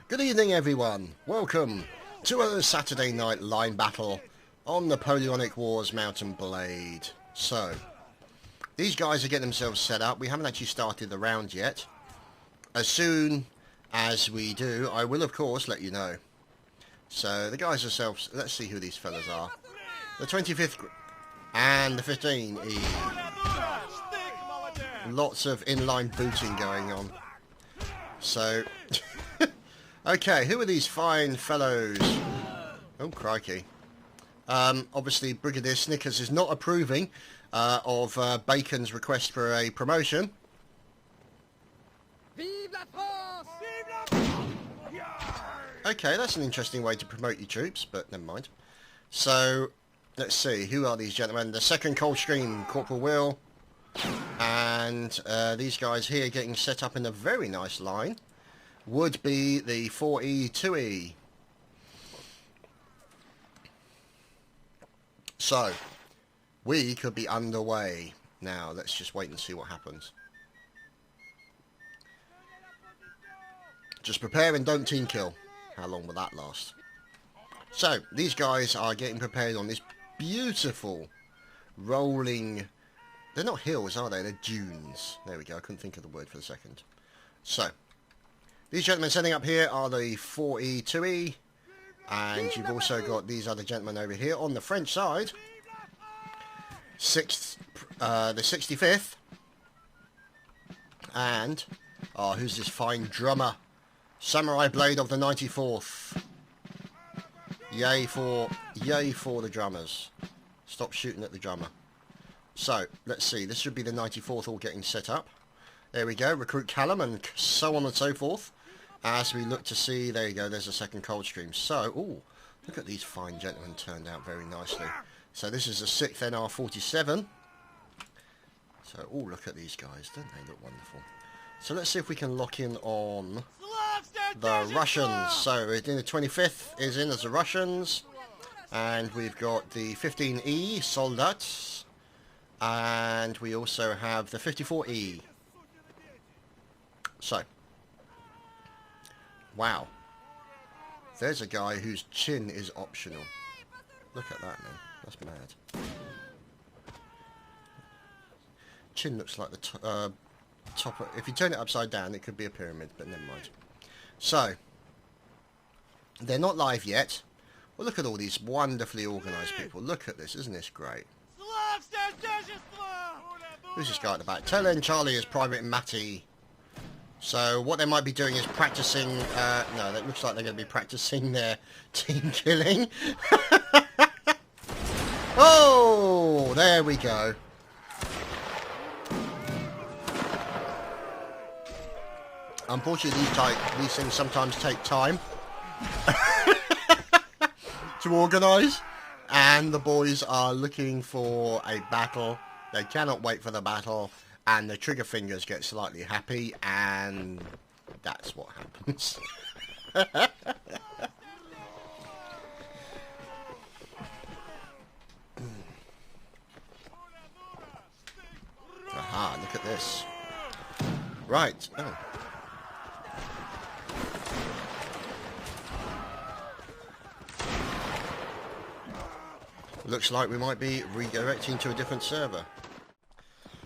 Good evening, everyone. Welcome to a Saturday night line battle on Napoleonic Wars Mountain Blade. So, these guys are getting themselves set up. We haven't actually started the round yet. As soon as we do, I will, of course, let you know. So, the guys themselves, let's see who these fellas are. The 25th and the 15E. Lots of inline booting going on. So... Okay, who are these fine fellows? Oh, crikey. Obviously, Brigadier Snickers is not approving of Bacon's request for a promotion. Vive la France! Vive la France! Okay, that's an interesting way to promote your troops, but never mind. So, let's see, who are these gentlemen? The 2nd Coldstream, Corporal Will, and these guys here getting set up in a very nice line would be the 4E, 2E. So, we could be underway. Now, let's just wait and see what happens. Just prepare and don't team kill. How long will that last? So, these guys are getting prepared on this beautiful rolling... They're not hills, are they? They're dunes. There we go. I couldn't think of the word for a second. So, these gentlemen setting up here are the 4E, 2E, and you've also got these other gentlemen over here on the French side. The 65th, and who's this fine drummer? Samurai Blade of the 94th. Yay for the drummers. Stop shooting at the drummer. So let's see. This should be the 94th all getting set up. There we go. Recruit Callum and so on and so forth. As we look to see, there you go, there's a 2nd Coldstream. So, ooh, look at these fine gentlemen turned out very nicely. So this is the 6th NR47. So, ooh, look at these guys. Don't they look wonderful? So let's see if we can lock in on the Russians. So, the 25th is in as the Russians. And we've got the 15E, Soldats. And we also have the 54E. So... Wow. There's a guy whose chin is optional. Look at that, man. That's mad. Chin looks like the top of... If you turn it upside down, it could be a pyramid, but never mind. So, they're not live yet. Well, look at all these wonderfully organised people. Look at this. Isn't this great? Who's this guy at the back? Telen Charlie is Private Matty. So what they might be doing is practicing, no, that looks like they're going to be practicing their team killing. Oh, there we go. Unfortunately, these things sometimes take time to organise. And the boys are looking for a battle. They cannot wait for the battle. And the trigger fingers get slightly happy, and that's what happens. Aha, look at this. Right. Oh. Looks like we might be redirecting to a different server.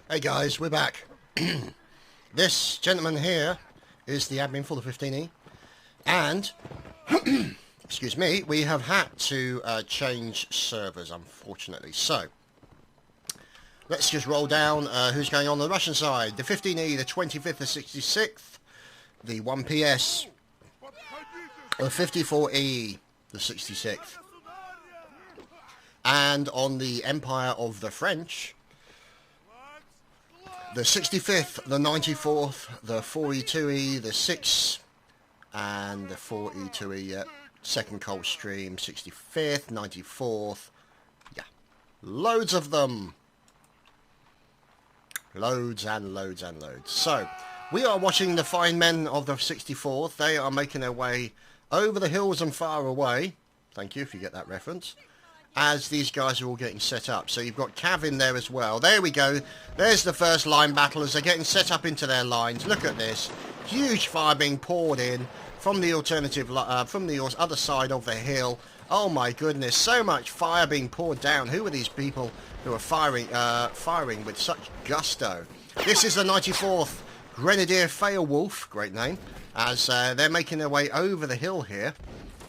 Hey guys, we're back. This gentleman here is the admin for the 15E. And, excuse me, we have had to change servers, unfortunately. So, let's just roll down who's going on the Russian side. The 15E, the 25th, the 66th, the 1PS, the 54E, the 66th. And on the Empire of the French... The 65th, the 94th, the 4E2E, the 6th, and the 4E2E, yeah. 2nd Coldstream, 65th, 94th, yeah. Loads of them. Loads and loads and loads. So, we are watching the fine men of the 64th. They are making their way over the hills and far away. Thank you if you get that reference. As these guys are all getting set up. So you've got Cav in there as well. There we go. There's the first line battle as they're getting set up into their lines. Look at this. Huge fire being poured in from the alternative, from the other side of the hill. Oh my goodness, so much fire being poured down. Who are these people who are firing with such gusto? This is the 94th Grenadier Beowulf, great name, as they're making their way over the hill here.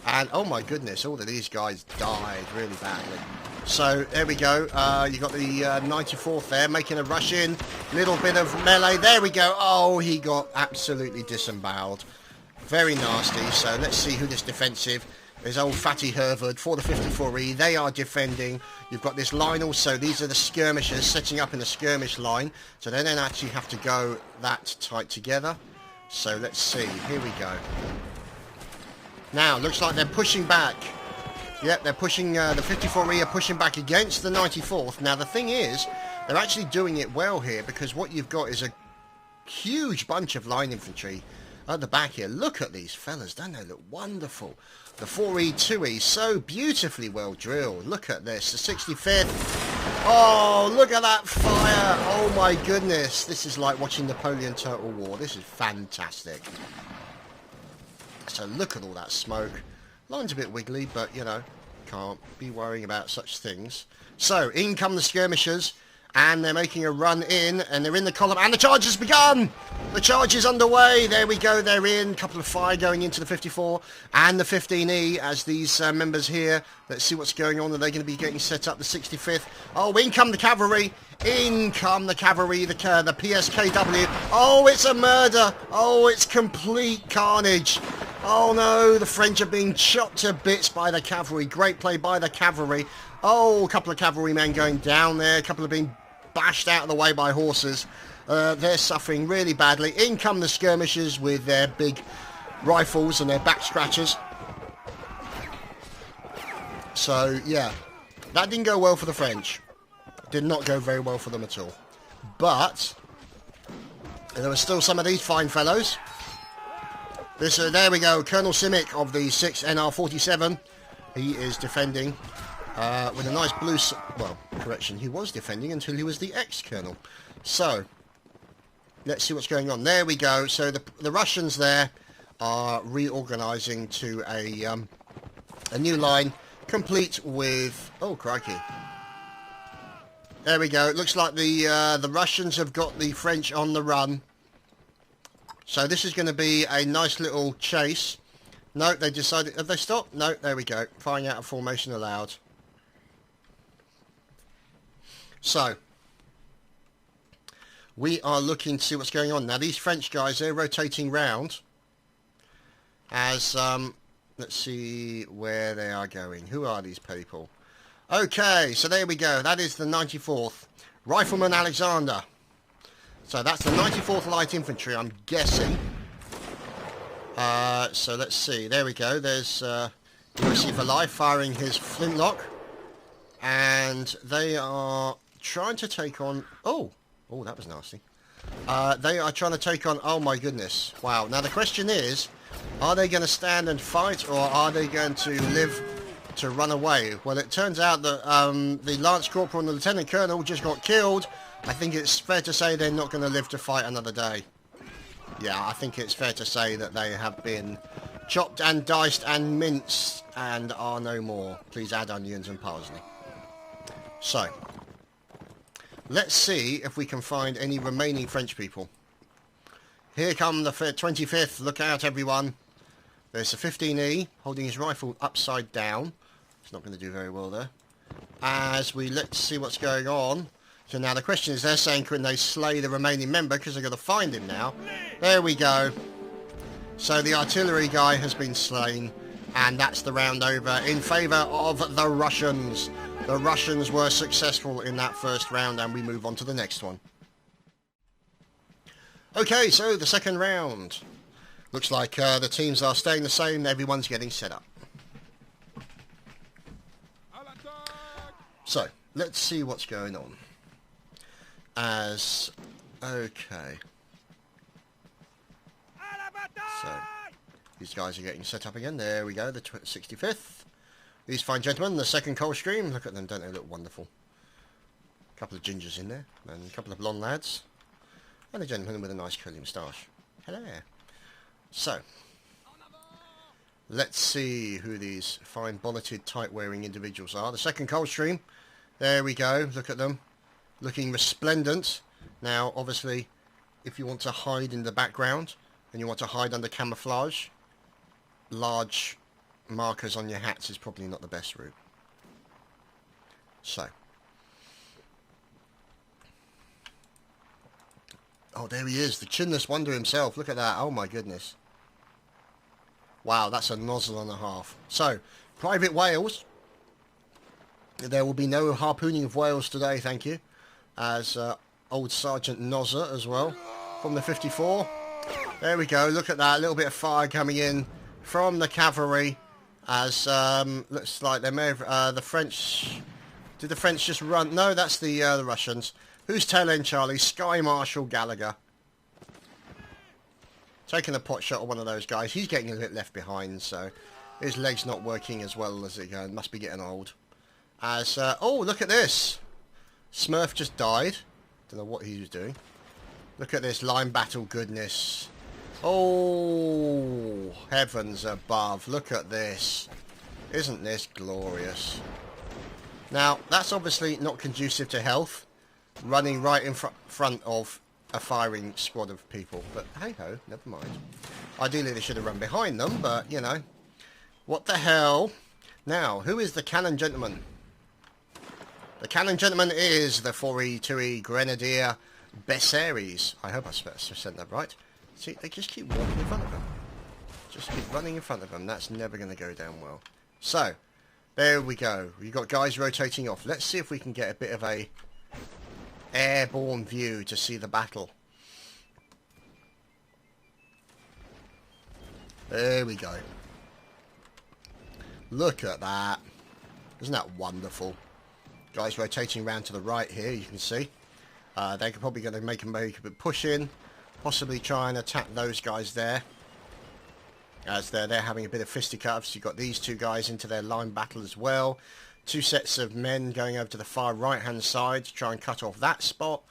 And oh my goodness, all of these guys died really badly. So there we go. You got the 94th there making a rush in. Little bit of melee. There we go. Oh, he got absolutely disemboweled. Very nasty. So let's see who this defensive. There's old Fatty Hervard for the 54E. They are defending. You've got this line also. These are the skirmishers setting up in a skirmish line. So they don't actually have to go that tight together. So let's see. Here we go. Now, looks like they're pushing back. Yep, they're pushing, the 54E are pushing back against the 94th. Now, the thing is, they're actually doing it well here, because what you've got is a huge bunch of line infantry at the back here. Look at these fellas, don't they look wonderful? The 4E, 2E, so beautifully well drilled. Look at this, the 65th. Oh, look at that fire. Oh my goodness, this is like watching Napoleon Total War. This is fantastic. So look at all that smoke. Line's a bit wiggly, but, you know, can't be worrying about such things. So, in come the skirmishers, and they're making a run in, and they're in the column, and the charge has begun! The charge is underway. There we go, they're in. Couple of fire going into the 54 and the 15E as these members here. Let's see what's going on. Are they going to be getting set up? The 65th. Oh, in come the cavalry. In come the cavalry, the PSKW. Oh, it's a murder. Oh, it's complete carnage. Oh no, the French are being chopped to bits by the cavalry. Great play by the cavalry. Oh, a couple of cavalrymen going down there. A couple are being bashed out of the way by horses. They're suffering really badly. In come the skirmishers with their big rifles and their back scratchers. So, yeah, that didn't go well for the French. Did not go very well for them at all. But there were still some of these fine fellows. This, there we go, Colonel Simic of the 6th NR47. He is defending with a nice blue... Well, correction, he was defending until he was the ex-colonel. So, let's see what's going on. There we go. So the Russians there are reorganising to a new line, complete with... Oh, crikey. There we go. It looks like the Russians have got the French on the run. So this is going to be a nice little chase. No, they decided... Have they stopped? No, there we go. Firing out of formation allowed. So, we are looking to see what's going on. Now, these French guys, they're rotating round. As, let's see where they are going. Who are these people? Okay, so there we go. That is the 94th. Rifleman Alexander. So that's the 94th Light Infantry, I'm guessing. So let's see. There we go. There's USC for Life firing his flintlock. And they are trying to take on... Oh, that was nasty. They are trying to take on... Oh, my goodness. Wow. Now, the question is, are they going to stand and fight, or are they going to live to run away? Well, it turns out that the Lance Corporal and the Lieutenant Colonel just got killed. I think it's fair to say they're not going to live to fight another day. Yeah, I think it's fair to say that they have been chopped and diced and minced and are no more. Please add onions and parsley. So, let's see if we can find any remaining French people. Here come the 25th. Look out, everyone. There's the 15E holding his rifle upside down. It's not going to do very well there. Let's see what's going on. So now the question is, they're saying, can they slay the remaining member, because they've got to find him now. There we go. So the artillery guy has been slain, and that's the round over in favour of the Russians. The Russians were successful in that first round, and we move on to the next one. Okay, so the second round. Looks like the teams are staying the same. Everyone's getting set up. So, let's see what's going on. Okay. So, these guys are getting set up again. There we go, the 65th. These fine gentlemen, the second Coldstream. Look at them, don't they look wonderful? A couple of gingers in there, and a couple of blonde lads. And a gentleman with a nice curly moustache. Hello. So, Let's see who these fine bonneted, tight-wearing individuals are. The second Coldstream. There we go. Look at them. Looking resplendent. Now, obviously, if you want to hide in the background and you want to hide under camouflage, large markers on your hats is probably not the best route. So. Oh, there he is. The chinless wonder himself. Look at that. Oh, my goodness. Wow, that's a nozzle and a half. So, private whales. There will be no harpooning of whales today, thank you. As old Sergeant Nozzer as well, from the 54. There we go, look at that, a little bit of fire coming in from the cavalry. As, looks like they may have, the French... Did the French just run? No, that's the Russians. Who's tail end, Charlie? Sky Marshal Gallagher. Taking a pot shot at one of those guys. He's getting a bit left behind, so his leg's not working as well as it goes. Must be getting old. As oh, look at this. Smurf just died. Don't know what he was doing. Look at this line battle goodness. Oh, heavens above. Look at this. Isn't this glorious? Now, that's obviously not conducive to health. Running right in front of a firing squad of people, but hey-ho, never mind. Ideally they should have run behind them, but you know, what the hell. Now, who is the cannon gentleman? The cannon gentleman is the 4E 2E Grenadier Bessaries. I hope I said that right. See, they just keep walking in front of them, just keep running in front of them. That's never going to go down well. So there we go, we've got guys rotating off. Let's see if we can get a bit of a airborne view to see the battle. There we go. Look at that. Isn't that wonderful? Guys rotating around to the right here, you can see. They're probably going to make a push in. Possibly try and attack those guys there. As they're having a bit of fisticuffs. You've got these two guys into their line battle as well. Two sets of men going over to the far right hand side to try and cut off that spot,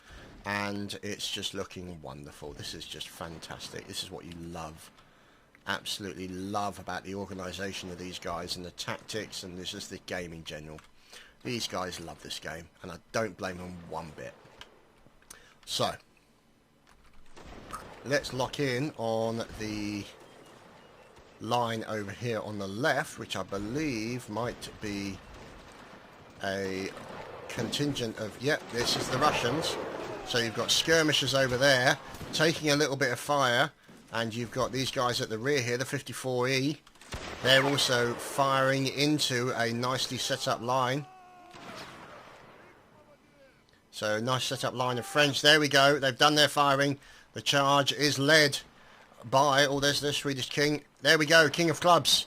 and it's just looking wonderful. This is just fantastic. This is what you love, absolutely love about the organisation of these guys and the tactics, and this is the game in general. These guys love this game, and I don't blame them one bit. So let's lock in on the line over here on the left, which I believe might be a contingent of, yep, this is the Russians. So you've got skirmishers over there taking a little bit of fire, and you've got these guys at the rear here, the 54E. They're also firing into a nicely set up line. So nice set up line of French. There we go, they've done their firing. The charge is led by, oh, there's the Swedish king. There we go, King of Clubs,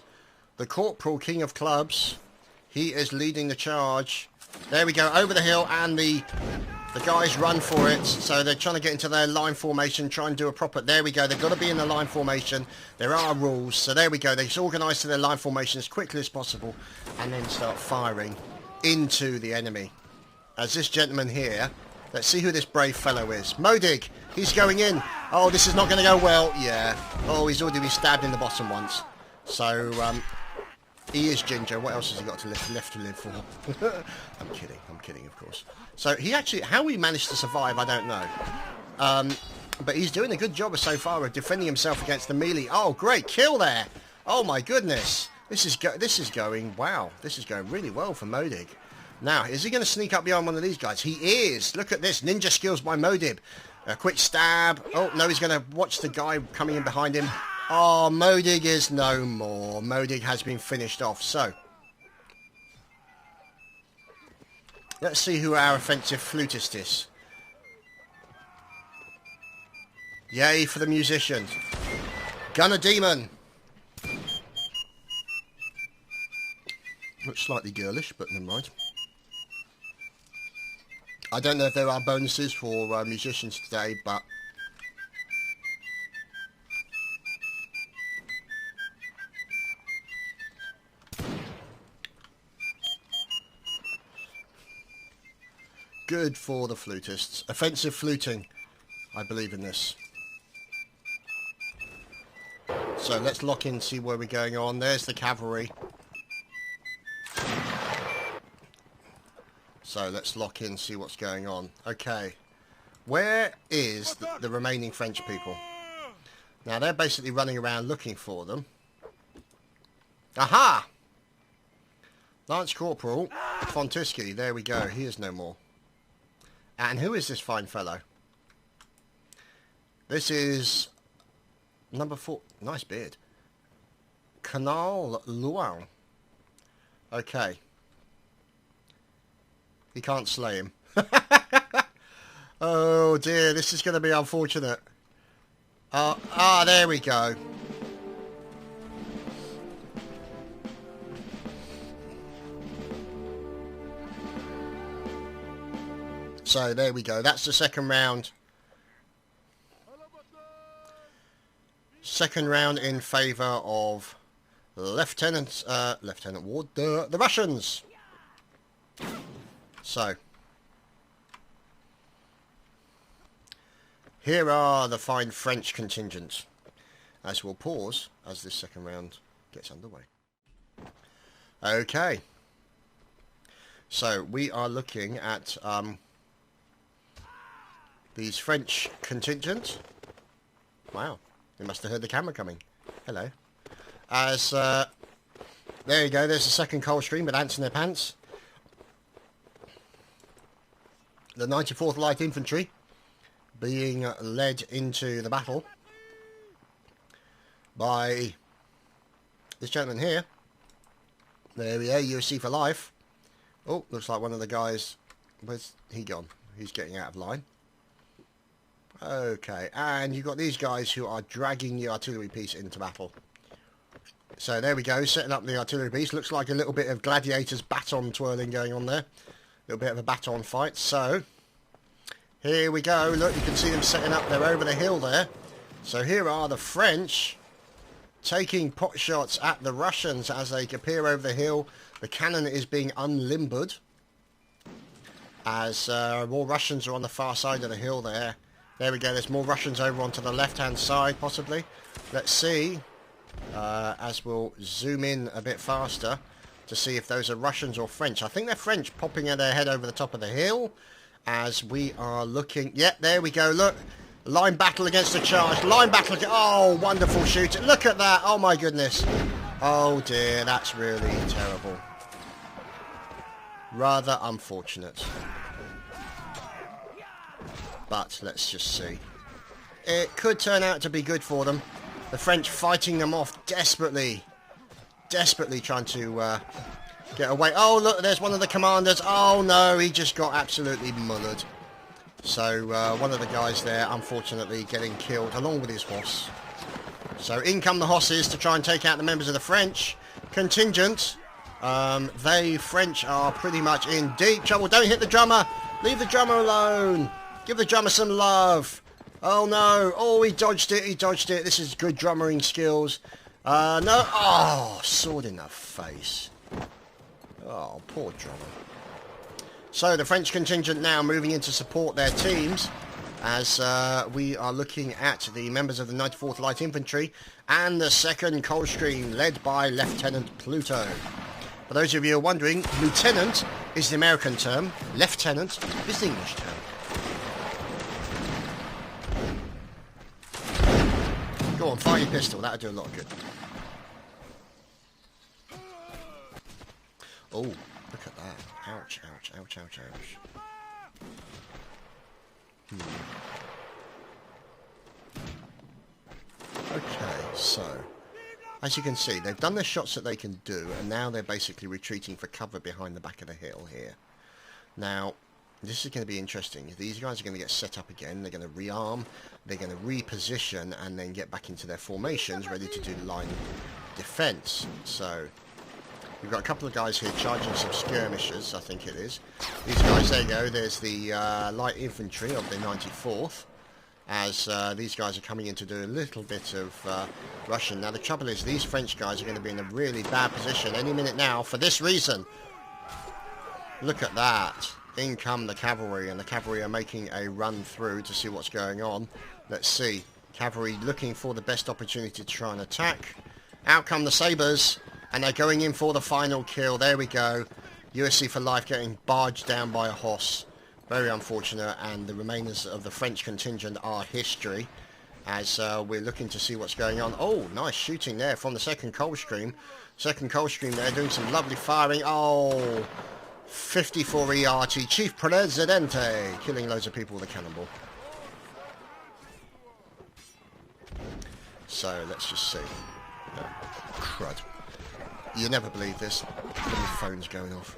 the Corporal King of Clubs. He is leading the charge. There we go, over the hill, and the guys run for it. So they're trying to get into their line formation, try and do a proper... There we go, they've got to be in the line formation. There are rules. So there we go, they organise to their line formation as quickly as possible and then start firing into the enemy. As this gentleman here, let's see who this brave fellow is. Modig, he's going in. Oh, this is not going to go well. Yeah. Oh, he's already been stabbed in the bottom once. So, he is ginger. What else has he got to left to live for? I'm kidding, of course. So he actually, how he managed to survive, I don't know. But he's doing a good job so far of defending himself against the melee. Oh, great kill there! Oh my goodness, this is going wow. This is going really well for Modig. Now, is he going to sneak up behind one of these guys? He is. Look at this, ninja skills by Modib. A quick stab. Oh no, he's going to watch the guy coming in behind him. Oh, Modig is no more. Modig has been finished off. So, let's see who our offensive flutist is. Yay for the musician. Gunner Demon. Looks slightly girlish, but never mind. I don't know if there are bonuses for musicians today, but... good for the flutists. Offensive fluting. I believe in this. So let's lock in, see where we're going on. There's the cavalry. So let's lock in, see what's going on. Okay. Where is the remaining French people? Now they're basically running around looking for them. Aha! Lance Corporal Fontiski. There we go. He is no more. And who is this fine fellow? This is number 4. Nice beard. Canal Luan. Okay. He can't slay him. Oh dear, this is going to be unfortunate. There we go. So there we go. That's the second round. Second round in favour of Lieutenant Ward, the Russians. So here are the fine French contingents. As we'll pause as this second round gets underway. Okay. So we are looking at these French contingents. Wow, they must have heard the camera coming. Hello. As there you go. There's the second Coldstream with ants in their pants. The 94th Light Infantry being led into the battle by this gentleman here. There we are, UFC for life. Oh, looks like one of the guys. Where's he gone? He's getting out of line. Okay, and you've got these guys who are dragging the artillery piece into battle. So there we go, setting up the artillery piece. Looks like a little bit of gladiators baton twirling going on there. A little bit of a baton fight. So here we go. Look, you can see them setting up. They're over the hill there. So here are the French taking pot shots at the Russians as they appear over the hill. The cannon is being unlimbered as more Russians are on the far side of the hill there. There we go. There's more Russians over onto the left-hand side, possibly. Let's see, as we'll zoom in a bit faster to see if those are Russians or French. I think they're French, popping their head over the top of the hill as we are looking. Yep, there we go. Look, line battle against the charge. Line battle. Oh, wonderful shooting. Look at that. Oh, my goodness. Oh, dear. That's really terrible. Rather unfortunate. But let's just see. It could turn out to be good for them. The French fighting them off desperately. Desperately trying to get away. Oh, look, there's one of the commanders. Oh, no, he just got absolutely mullered. So one of the guys there, unfortunately, getting killed along with his horse. So in come the horses to try and take out the members of the French contingent. They, French, are pretty much in deep trouble. Don't hit the drummer. Leave the drummer alone. Give the drummer some love. Oh, no. Oh, he dodged it. He dodged it. This is good drummering skills. No. Oh, sword in the face. Oh, poor drummer. So the French contingent now moving in to support their teams as we are looking at the members of the 94th Light Infantry and the 2nd Coldstream led by Lieutenant Pluto. For those of you who are wondering, lieutenant is the American term, lieutenant is the English term. Go on, fire your pistol, that'll do a lot of good. Oh, look at that. Ouch, ouch, ouch, ouch, ouch. Okay, so, as you can see, they've done the shots that they can do, and now they're basically retreating for cover behind the back of the hill here. Now, this is going to be interesting. These guys are going to get set up again. They're going to rearm, they're going to reposition, and then get back into their formations, ready to do line defense. So we've got a couple of guys here charging some skirmishers, I think it is. These guys, there you go. There's the light infantry of the 94th, as these guys are coming in to do a little bit of Russian. Now the trouble is, these French guys are going to be in a really bad position any minute now for this reason. Look at that. In come the cavalry, and the cavalry are making a run through to see what's going on. Let's see. Cavalry looking for the best opportunity to try and attack. Out come the sabres, and they're going in for the final kill. There we go. USC for life getting barged down by a horse. Very unfortunate, and the remainers of the French contingent are history, as we're looking to see what's going on. Oh, nice shooting there from the second Coldstream. Second Coldstream there doing some lovely firing. Oh, 54 ERT, Chief Presidente, killing loads of people with a cannonball. So, let's just see. Oh, crud. You never believe this. Your phone's going off.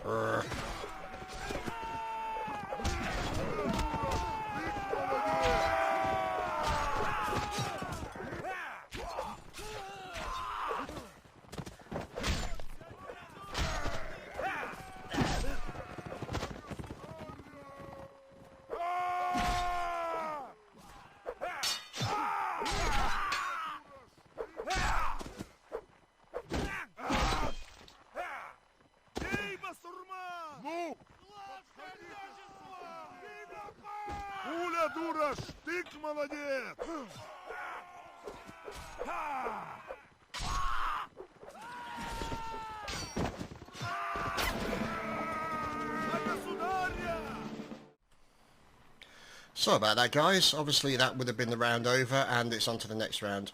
Sorry about that, guys. Obviously that would have been the round over, and it's on to the next round.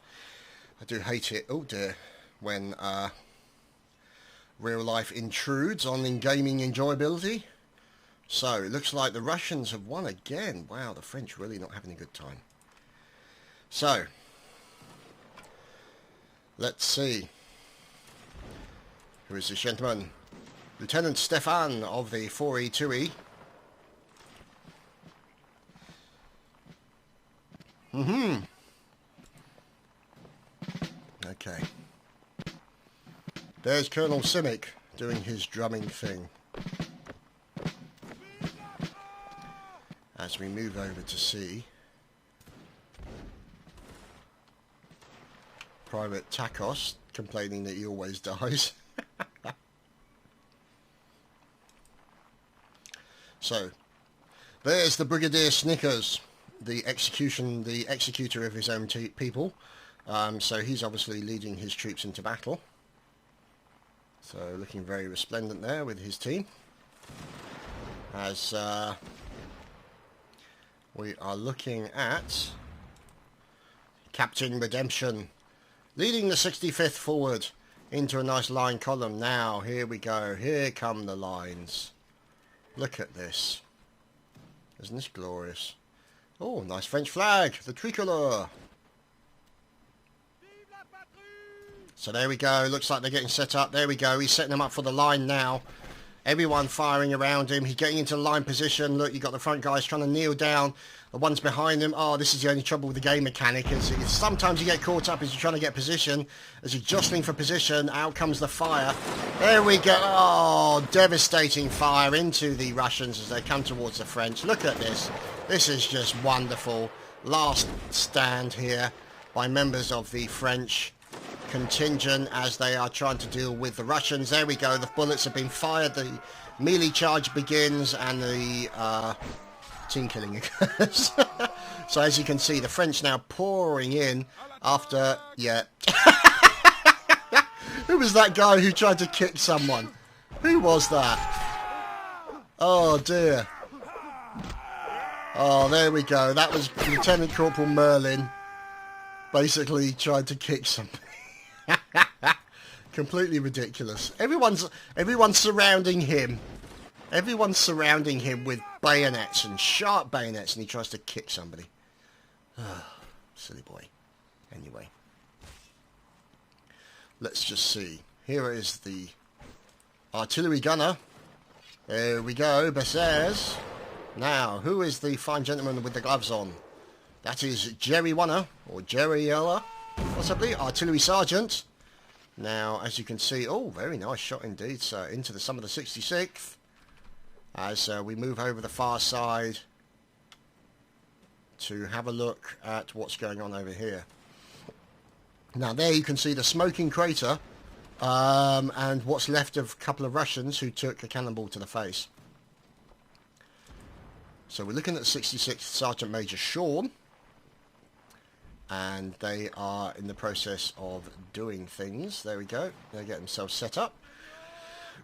I do hate it, oh dear, when real life intrudes on in gaming enjoyability. So, it looks like the Russians have won again. Wow, the French really not having a good time. So, let's see. Who is this gentleman? Lieutenant Stefan of the 4E2E. Okay. There's Colonel Simic doing his drumming thing. As we move over to see Private Takos complaining that he always dies. So, there's the Brigadier Snickers, the executor of his own people. So he's obviously leading his troops into battle. So looking very resplendent there with his team. As we are looking at Captain Redemption leading the 65th forward into a nice line column. Now, here we go. Here come the lines. Look at this. Isn't this glorious? Oh, nice French flag. The tricolour. So there we go. Looks like they're getting set up. There we go. He's setting them up for the line now. Everyone firing around him. He's getting into line position. Look, you've got the front guys trying to kneel down. The ones behind him. Oh, this is the only trouble with the game mechanic. Is sometimes you get caught up as you're trying to get position. As you're jostling for position, out comes the fire. There we go. Oh, devastating fire into the Russians as they come towards the French. Look at this. This is just wonderful. Last stand here by members of the French contingent as they are trying to deal with the Russians. There we go. The bullets have been fired. The melee charge begins and the team killing occurs. So as you can see, the French now pouring in after... Yeah. Who was that guy who tried to kick someone? Who was that? Oh dear. Oh, there we go. That was Lieutenant Corporal Merlin. Basically tried to kick somebody. Completely ridiculous. Everyone's surrounding him. Everyone's surrounding him with bayonets and sharp bayonets, and he tries to kick somebody. Oh, silly boy. Anyway, let's just see. Here is the artillery gunner. There we go, Bessers. Now, who is the fine gentleman with the gloves on? That is Jerry Wanner, or Jerry Ella, possibly, artillery sergeant. Now, as you can see, oh, very nice shot indeed, sir, into some of the 66th. As we move over the far side to have a look at what's going on over here. Now, there you can see the smoking crater and what's left of a couple of Russians who took a cannonball to the face. So we're looking at 66th Sergeant Major Sean. and they are in the process of doing things. There we go. They get themselves set up,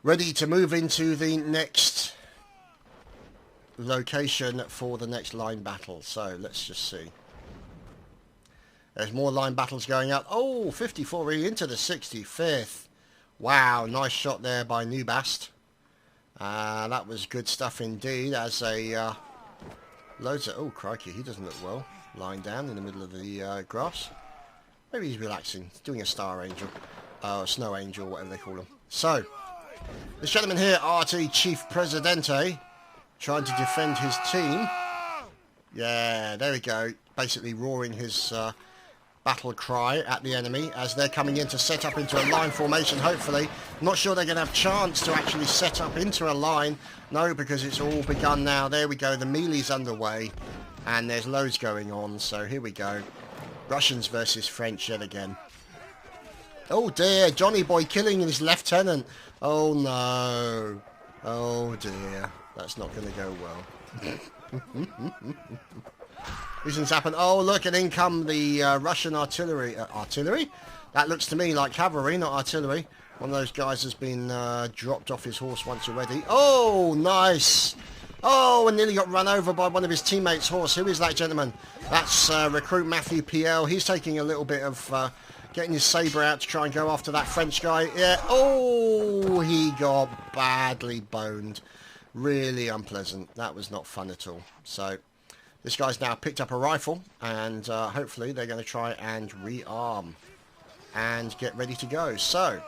ready to move into the next location for the next line battle. So let's just see. There's more line battles going up. Oh, 54E into the 65th. Wow, nice shot there by Nubast. That was good stuff indeed. As a loads of, oh crikey, he doesn't look well, lying down in the middle of the grass. Maybe he's relaxing, he's doing a star angel, snow angel, whatever they call them. So this gentleman here, RT Chief Presidente, trying to defend his team. Yeah, there we go, basically roaring his battle cry at the enemy as they're coming in to set up into a line formation, hopefully. Not sure they're going to have a chance to actually set up into a line. No, because it's all begun now. There we go, the melee's underway, and there's loads going on. So here we go. Russians versus French yet again. Oh dear, Johnny Boy killing his lieutenant. Oh no. Oh dear. That's not going to go well. These things happen. Oh, look, and in come the Russian artillery. Artillery? That looks to me like cavalry, not artillery. One of those guys has been dropped off his horse once already. Oh, nice. Oh, and nearly got run over by one of his teammates' horse. Who is that gentleman? That's recruit Matthew PL. He's taking a little bit of getting his sabre out to try and go after that French guy. Yeah. Oh, he got badly boned. Really unpleasant. That was not fun at all. So this guy's now picked up a rifle, and hopefully they're going to try and rearm and get ready to go. So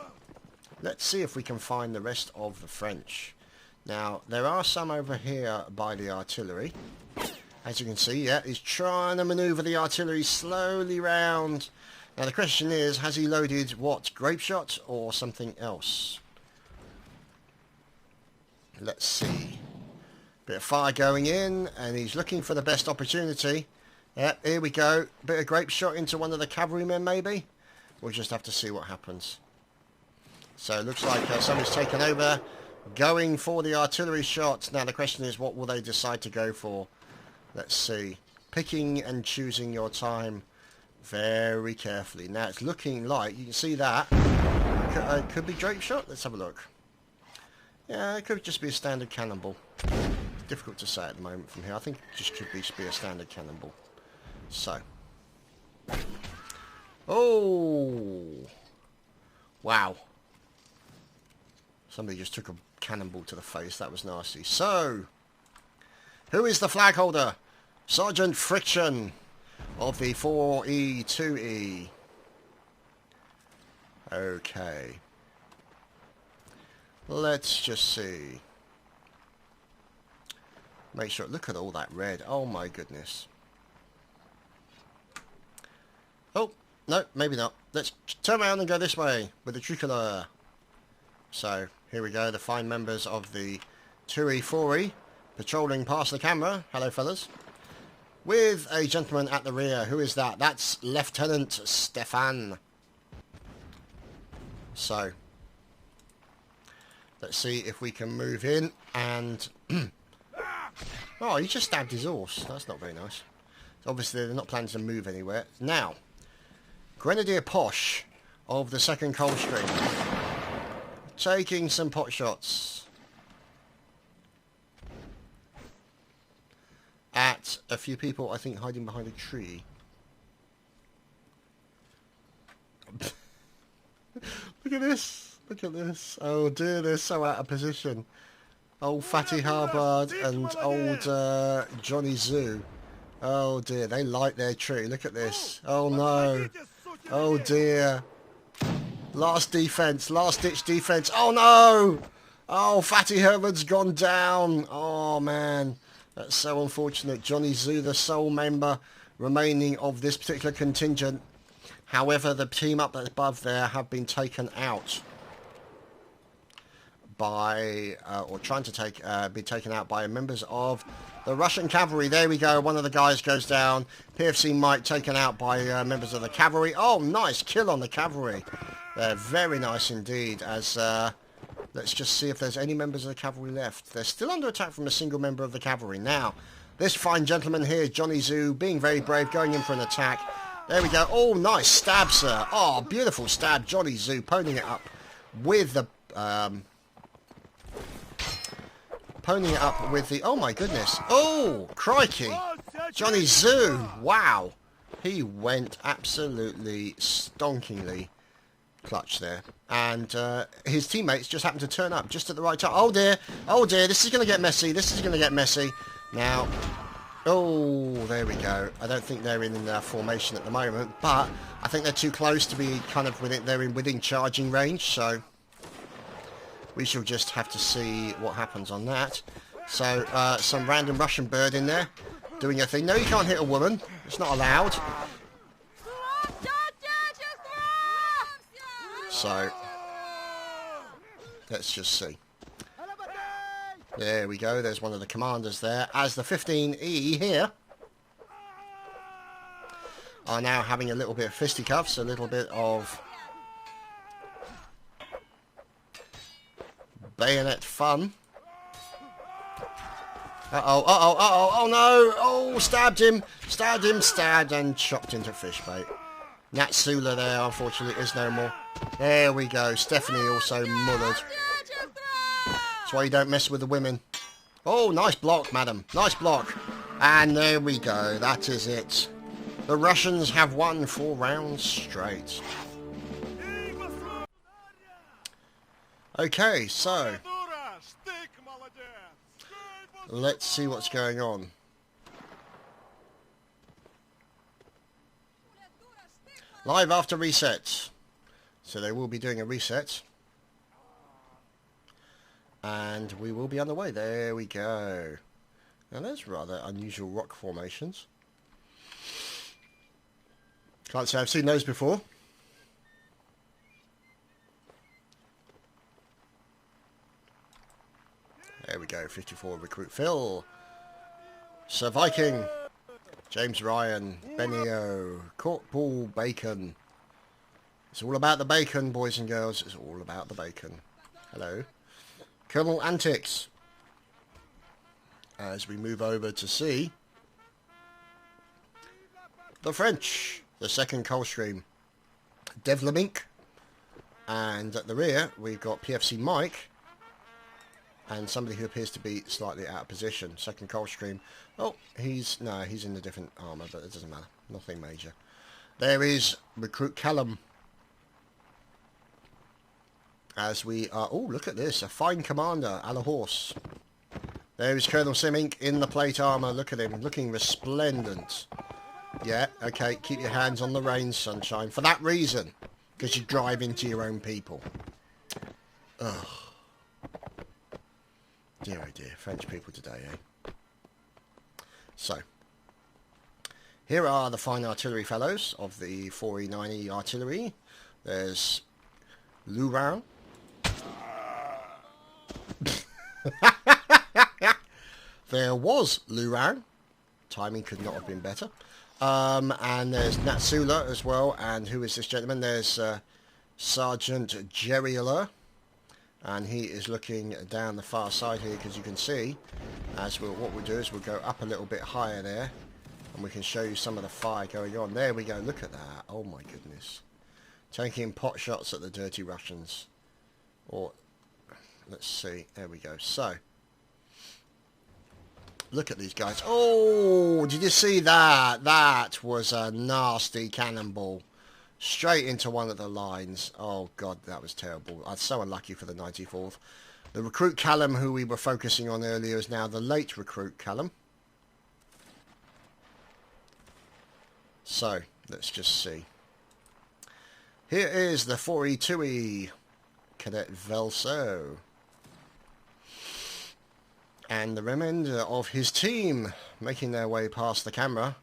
let's see if we can find the rest of the French. Now, there are some over here by the artillery. As you can see, yeah, he's trying to maneuver the artillery slowly round. Now, the question is, has he loaded, what, grape shot or something else? Let's see. Bit of fire going in, and he's looking for the best opportunity. Yep, here we go. Bit of grape shot into one of the cavalrymen, maybe. We'll just have to see what happens. So it looks like somebody's taken over, going for the artillery shots. Now the question is, what will they decide to go for? Let's see. Picking and choosing your time very carefully. Now it's looking like, you can see that. Could be grape shot. Let's have a look. Yeah, it could just be a standard cannonball. Difficult to say at the moment from here. I think it just could be a standard cannonball. So. Oh. Wow. Somebody just took a cannonball to the face. That was nasty. So. Who is the flag holder? Sergeant Friction of the 4E2E. Okay. Let's just see. Make sure, look at all that red. Oh my goodness. Oh, no, maybe not. Let's turn around and go this way with the tricolor. So, here we go, the fine members of the 2E, 4E, patrolling past the camera. Hello, fellas. With a gentleman at the rear. Who is that? That's Lieutenant Stefan. So, let's see if we can move in and... Oh, he just stabbed his horse. That's not very nice. Obviously, they're not planning to move anywhere. Now, Grenadier Posh of the 2nd Coldstream. Taking some pot shots at a few people, I think, hiding behind a tree. Look at this. Look at this. Oh dear, they're so out of position. Old Fatty Harbard and old Johnny Zoo. Oh dear, they light their tree. Look at this. Oh no. Oh dear. Last defense, last ditch defense. Oh no. Oh, Fatty Herman's gone down. Oh man. That's so unfortunate. Johnny Zoo, the sole member remaining of this particular contingent. However, the team up above there have been taken out by, or trying to be taken out by members of the Russian cavalry. There we go. One of the guys goes down. PFC Mike taken out by members of the cavalry. Oh, nice kill on the cavalry. They're very nice indeed. As let's just see if there's any members of the cavalry left. They're still under attack from a single member of the cavalry. Now, this fine gentleman here, Johnny Zoo, being very brave, going in for an attack. There we go. Oh, nice stab, sir. Oh, beautiful stab. Johnny Zoo ponying it up with the... ponying it up with the... Oh, my goodness. Oh, crikey. Johnny Zoo. Wow. He went absolutely stonkingly clutch there. And his teammates just happened to turn up just at the right time. Oh, dear. Oh, dear. This is going to get messy. This is going to get messy. Now... Oh, there we go. I don't think they're in formation at the moment, but I think they're too close to be kind of within. They're within charging range, so we shall just have to see what happens on that. So some random Russian bird in there doing a thing. No, you can't hit a woman. It's not allowed. So let's just see. There we go, there's one of the commanders there, as the 15E here are now having a little bit of fisticuffs, a little bit of bayonet fun. Uh-oh, uh-oh, uh-oh, oh no! Oh, stabbed him, stabbed and chopped into fish bait. Natsula there, unfortunately, is no more. There we go, Stephanie also mullered. That's why you don't mess with the women. Oh, nice block, madam. Nice block. And there we go. That is it. The Russians have won 4 rounds straight. Okay, so let's see what's going on. Live after reset. So they will be doing a reset. And we will be on the way. There we go. Now there's rather unusual rock formations. Can't say I've seen those before. There we go. 54 recruit Phil. Sir Viking. James Ryan. Benio. Corporal Bacon. It's all about the bacon, boys and girls. It's all about the bacon. Hello. Colonel Antics, as we move over to see the French, the 2nd Coldstream, Devlamink, and at the rear we've got PFC Mike and somebody who appears to be slightly out of position, 2nd Coldstream. Oh, he's in a different armour, but it doesn't matter, nothing major. There is Recruit Callum. As we are... Oh, look at this. A fine commander, a la horse. There is Colonel Simink in the plate armour. Look at him, looking resplendent. Yeah, okay, keep your hands on the reins, sunshine. For that reason. Because you drive into your own people. Ugh. Dear oh dear, French people today, eh? So. Here are the fine artillery fellows of the 4E9E artillery. There's Louvain. There was Louvain. Timing could not have been better. And there's Natsula as well. And who is this gentleman? There's Sergeant Jeriola. And he is looking down the far side here, because you can see, what we'll do is we'll go up a little bit higher there. And we can show you some of the fire going on. There we go. Look at that. Oh my goodness. Taking pot shots at the dirty Russians. Or, let's see. There we go. So, look at these guys. Oh, did you see that? That was a nasty cannonball. Straight into one of the lines. Oh, God, that was terrible. I was so unlucky for the 94th. The recruit Callum, who we were focusing on earlier, is now the late recruit Callum. So, let's just see. Here is the 4E2E Cadet Velso. And the remainder of his team making their way past the camera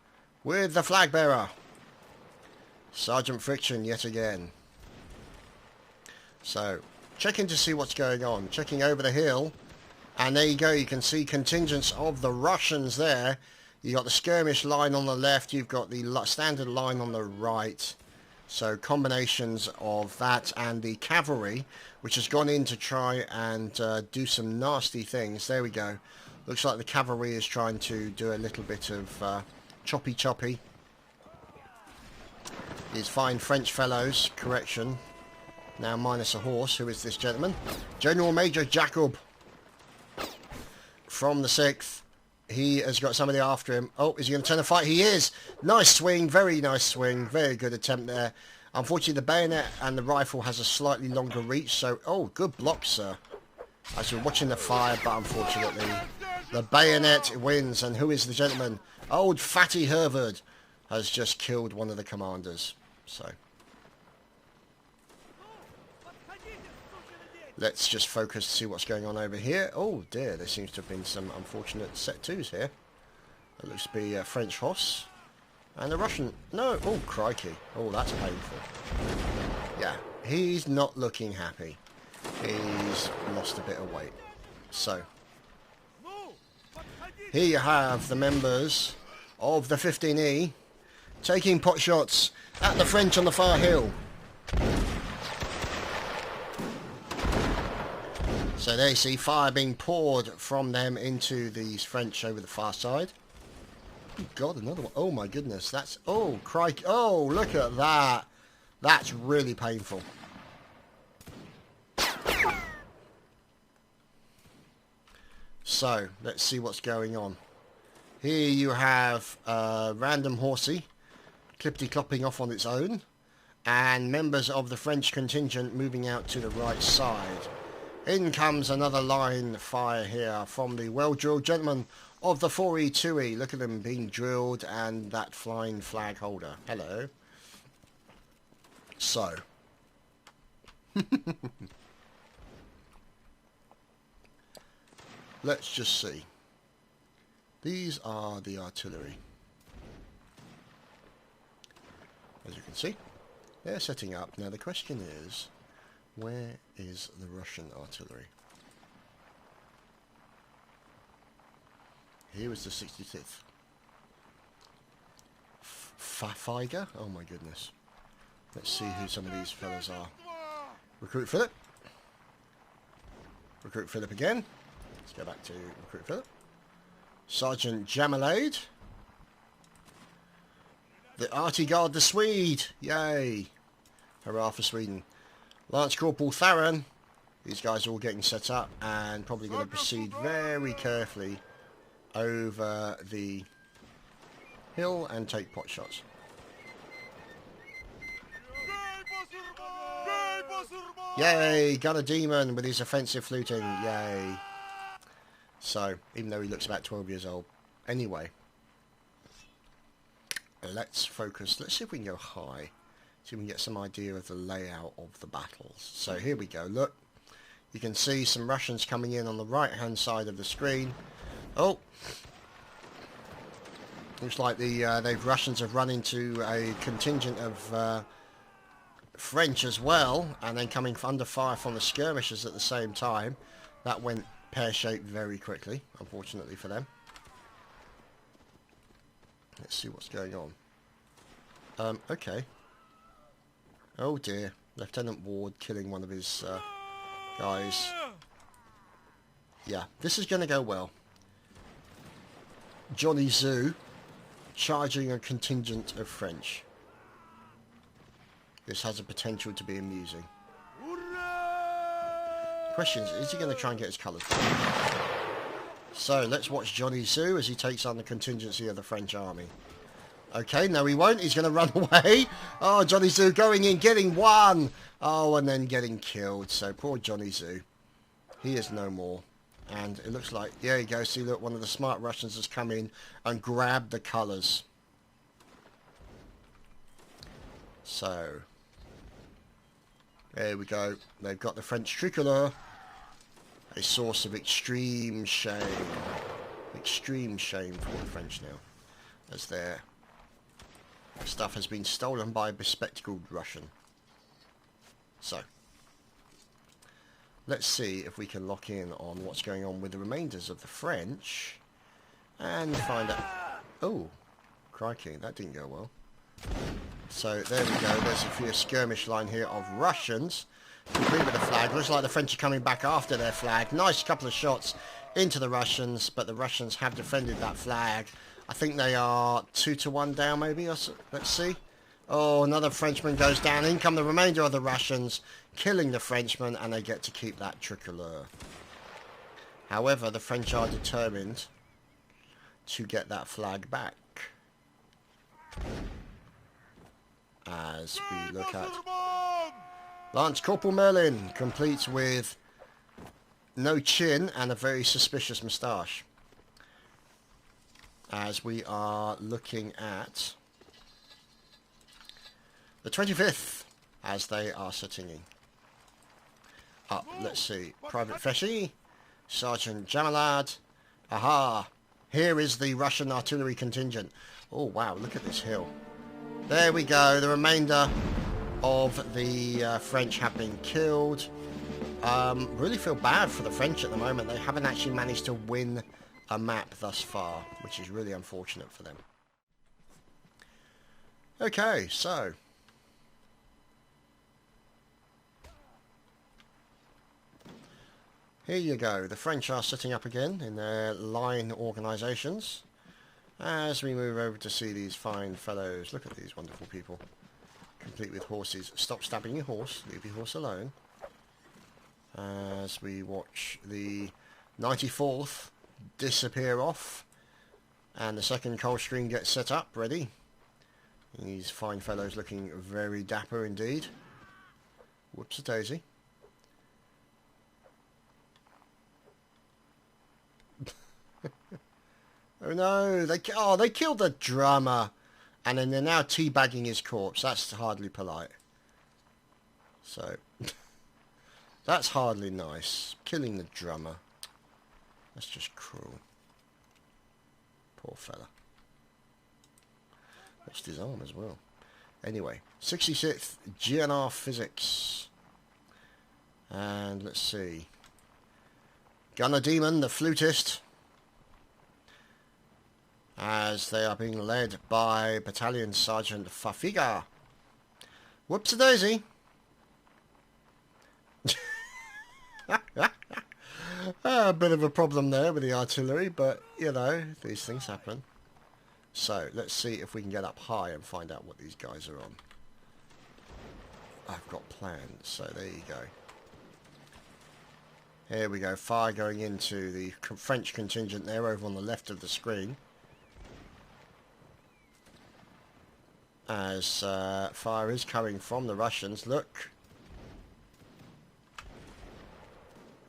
with the flag bearer. Sergeant Friction yet again. So, checking to see what's going on. Checking over the hill. And there you go, you can see contingents of the Russians there. You've got the skirmish line on the left. You've got the standard line on the right. So combinations of that and the cavalry, which has gone in to try and do some nasty things. There we go. Looks like the cavalry is trying to do a little bit of choppy. These fine French fellows, correction, now minus a horse. Who is this gentleman? General Major Jacob from the 6th. He has got somebody after him. Oh, is he going to turn the fight? He is. Nice swing, very nice swing, very good attempt there. Unfortunately, the bayonet and the rifle has a slightly longer reach, so... Oh, good block, sir. As you're watching the fire, but unfortunately, the bayonet wins. And who is the gentleman? Old Fatty Hervard has just killed one of the commanders. So, let's just focus to see what's going on over here. Oh dear, there seems to have been some unfortunate set twos here. It looks to be a French horse. And a Russian... No, oh crikey. Oh, that's painful. Yeah, he's not looking happy. He's lost a bit of weight. So, here you have the members of the 15E taking pot shots at the French on the far hill. So they see fire being poured from them into these French over the far side. Oh God, another one. Oh my goodness, that's... Oh, crikey. Oh, look at that. That's really painful. So, let's see what's going on. Here you have random horsey clippity-clopping off on its own, and members of the French contingent moving out to the right side. In comes another line fire here from the well-drilled gentleman of the 4E2E. Look at them being drilled, and that flying flag holder. Hello. So. Let's just see. These are the artillery. As you can see, they're setting up. Now the question is, where is the Russian artillery? Here is the 65th. Feiger? Oh my goodness. Let's see who some of these fellas are. Recruit Philip. Recruit Philip again. Let's go back to Recruit Philip. Sergeant Jamalade. The Arty Guard the Swede. Yay. Hurrah for Sweden. Lance Corporal Tharon. These guys are all getting set up and probably going to proceed very carefully over the hill and take pot shots. Yay. Gunner Demon with his offensive fluting. Yay. So, even though he looks about 12 years old. Anyway. Let's focus. Let's see if we can go high. See if we can get some idea of the layout of the battles. So here we go. Look. You can see some Russians coming in on the right hand side of the screen. Oh. Looks like the Russians have run into a contingent of French as well. And then coming under fire from the skirmishers at the same time. That went pear-shaped very quickly, unfortunately for them. Let's see what's going on. Okay. Oh dear. Lieutenant Ward killing one of his guys. Yeah, this is going to go well. Johnny Zoo charging a contingent of French. This has a potential to be amusing. Question is he going to try and get his colours back? So let's watch Johnny Zoo as he takes on the contingency of the French army. Okay, no he won't. He's going to run away. Oh, Johnny Zoo going in, getting one. Oh, and then getting killed. So poor Johnny Zoo. He is no more. And it looks like, there you go. See, look, one of the smart Russians has come in and grabbed the colours. So, there we go. They've got the French tricolour. A source of extreme shame. Extreme shame for the French now. As their stuff has been stolen by a bespectacled Russian. So, let's see if we can lock in on what's going on with the remainders of the French. And find out... Oh, crikey, that didn't go well. So, there we go. There's a few skirmish line here of Russians. Complete with the flag. Looks like the French are coming back after their flag. Nice couple of shots into the Russians, but the Russians have defended that flag. I think they are 2-1 down, maybe. Let's see. Oh, another Frenchman goes down. In come the remainder of the Russians, killing the Frenchman, and they get to keep that tricolor. However, the French are determined to get that flag back. As we look at Lance Corporal Merlin, complete with no chin and a very suspicious moustache. As we are looking at the 25th, as they are sitting in. Up, let's see, Private Feshi, Sergeant Jamalad. Aha, here is the Russian artillery contingent. Oh wow, look at this hill. There we go, the remainder of the French have been killed. Really feel bad for the French at the moment. They haven't actually managed to win a map thus far, which is really unfortunate for them. Okay, so here you go. The French are sitting up again in their line organisations. As we move over to see these fine fellows. Look at these wonderful people. Complete with horses. Stop stabbing your horse. Leave your horse alone. As we watch the 94th disappear off. And the second Coldstream gets set up, ready. These fine fellows looking very dapper indeed. Whoops-a-daisy. Oh no, they killed the drummer, and then they're now teabagging his corpse. That's hardly polite. So, that's hardly nice. Killing the drummer. That's just cruel. Poor fella. Lost his arm as well. Anyway, 66th GNR Physics. And let's see. Gunner Demon, the flutist, as they are being led by Battalion Sergeant Fafiga. Whoops-a-daisy. A bit of a problem there with the artillery, but, you know, these things happen. So, let's see if we can get up high and find out what these guys are on. I've got plans, so there you go. Here we go, fire going into the French contingent there over on the left of the screen. As fire is coming from the Russians. Look.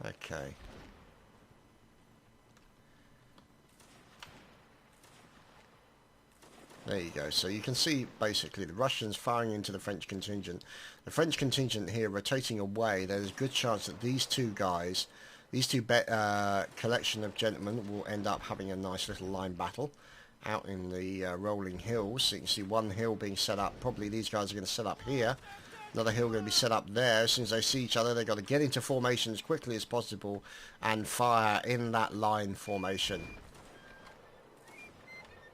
Okay. There you go. So you can see basically the Russians firing into the French contingent. The French contingent here rotating away. There's a good chance that these two guys, these two collection of gentlemen, will end up having a nice little line battle out in the rolling hills. So you can see one hill being set up. Probably these guys are going to set up here. Another hill going to be set up there. As soon as they see each other, they've got to get into formation as quickly as possible and fire in that line formation.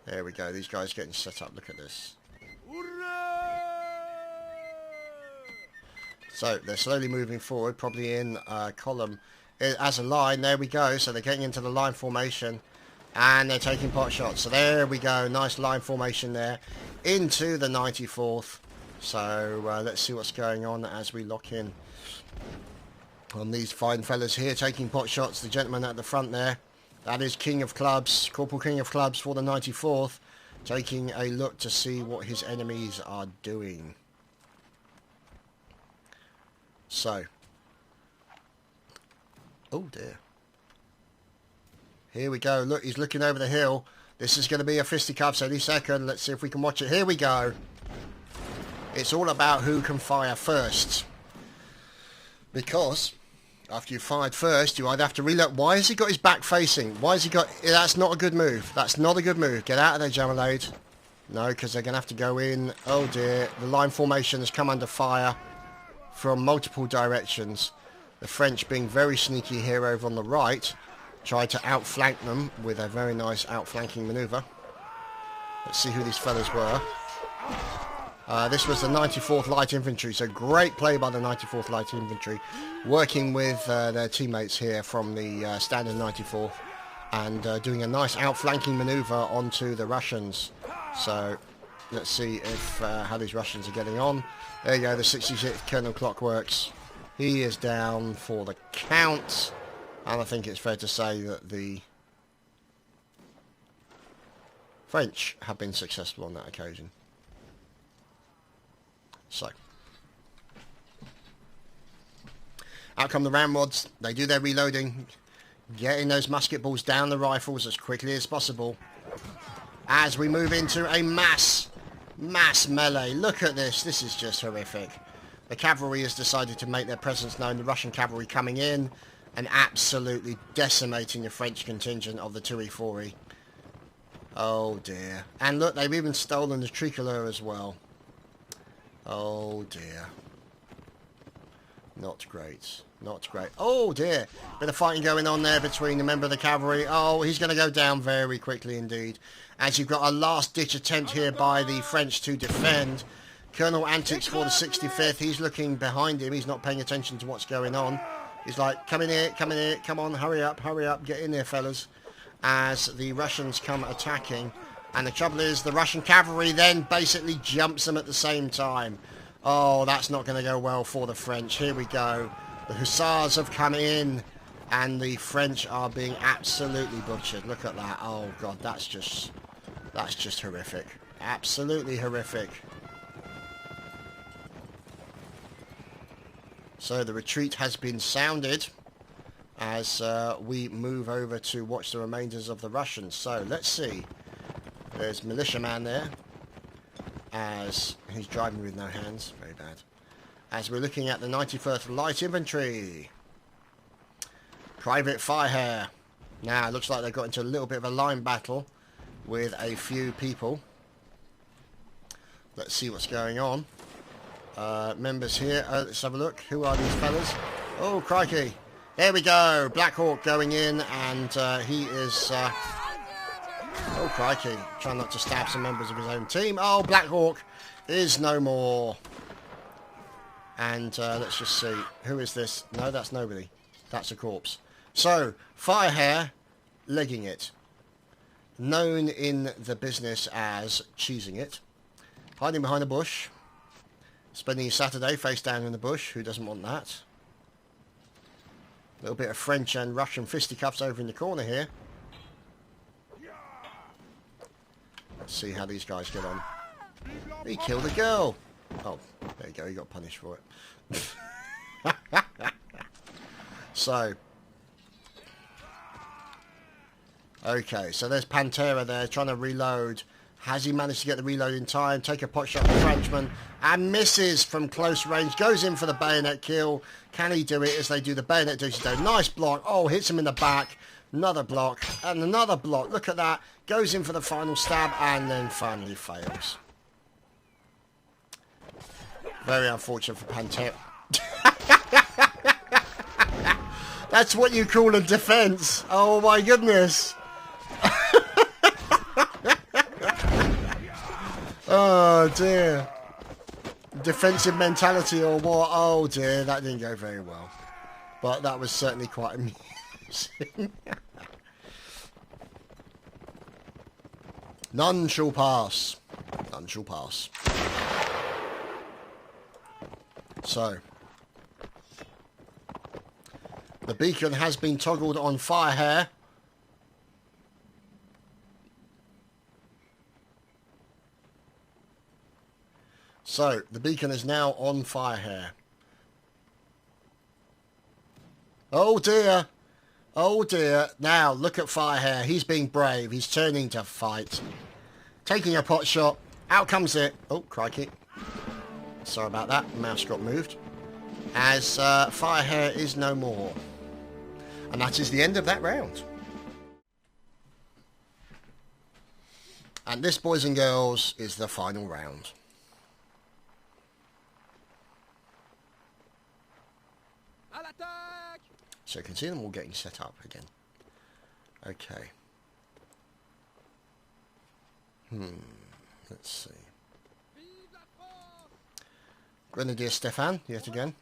There we go. These guys getting set up. Look at this. So they're slowly moving forward, probably in column as a line. There we go. So they're getting into the line formation. And they're taking pot shots. So there we go. Nice line formation there. Into the 94th. So let's see what's going on as we lock in on these fine fellas here. Taking pot shots. The gentleman at the front there. That is King of Clubs. Corporal King of Clubs for the 94th. Taking a look to see what his enemies are doing. So. Oh dear. Here we go. Look, he's looking over the hill. This is going to be a fisticuffs any second. Let's see if we can watch it. Here we go. It's all about who can fire first. Because after you fired first, you either have to reload. Why has he got his back facing? Why has he got... That's not a good move. That's not a good move. Get out of there, Jamalade. No, because they're going to have to go in. Oh dear. The line formation has come under fire from multiple directions. The French being very sneaky here over on the right. Tried to outflank them with a very nice outflanking manoeuvre. Let's see who these fellas were. This was the 94th Light Infantry, so great play by the 94th Light Infantry, working with their teammates here from the standard 94th, and doing a nice outflanking manoeuvre onto the Russians. So Let's see if how these Russians are getting on. There you go, the 66th Colonel Clockworks. He is down for the count. And I think it's fair to say that the French have been successful on that occasion. So, out come the ramrods. They do their reloading, getting those musket balls down the rifles as quickly as possible. As we move into a mass melee. Look at this. This is just horrific. The cavalry has decided to make their presence known. The Russian cavalry coming in and absolutely decimating the French contingent of the 2E4E. Oh dear. And look, they've even stolen the tricolor as well. Oh dear. Not great. Not great. Oh dear. Bit of fighting going on there between the member of the cavalry. Oh, he's going to go down very quickly indeed. As you've got a last ditch attempt here by the French to defend. Colonel Antics for the 65th. He's looking behind him. He's not paying attention to what's going on. He's like, come in here, come on, hurry up, get in there, fellas. As the Russians come attacking. And the trouble is, the Russian cavalry then basically jumps them at the same time. Oh, that's not going to go well for the French. Here we go. The Hussars have come in. And the French are being absolutely butchered. Look at that. Oh, God, that's just horrific. Absolutely horrific. So the retreat has been sounded as we move over to watch the remainders of the Russians. So let's see. There's militiaman there as he's driving with no hands. Very bad. As we're looking at the 91st Light Infantry. Private Firehair. Now it looks like they got into a little bit of a line battle with a few people. Let's see what's going on. Members here, let's have a look. Who are these fellas? Oh, crikey. There we go. Black Hawk going in, and he is... oh, crikey. Trying not to stab some members of his own team. Oh, Black Hawk is no more. And let's just see. Who is this? No, that's nobody. That's a corpse. So, Firehair, legging it. Known in the business as cheesing it. Hiding behind a bush. Spending his Saturday face down in the bush. Who doesn't want that? A little bit of French and Russian fisticuffs over in the corner here. Let's see how these guys get on. He killed a girl. Oh, there you go. He got punished for it. So. Okay, so there's Pantera there trying to reload. Has he managed to get the reload in time? Take a pot shot at the Frenchman. And misses from close range. Goes in for the bayonet kill. Can he do it as they do the bayonet do? Nice block. Oh, hits him in the back. Another block. And another block. Look at that. Goes in for the final stab. And then finally fails. Very unfortunate for Pantera. That's what you call a defense. Oh my goodness. Oh dear. Defensive mentality or what? Oh dear, that didn't go very well. But that was certainly quite amusing. None shall pass. None shall pass. So. The beacon has been toggled on Firehair. So, the beacon is now on Firehair. Oh dear. Oh dear. Now, look at Firehair. He's being brave. He's turning to fight. Taking a pot shot. Out comes it. Oh, crikey. Sorry about that. Mouse got moved. As Firehair is no more. And that is the end of that round. And this, boys and girls, is the final round. So you can see them all getting set up again. Okay. Let's see. Grenadier Stefan, yet again.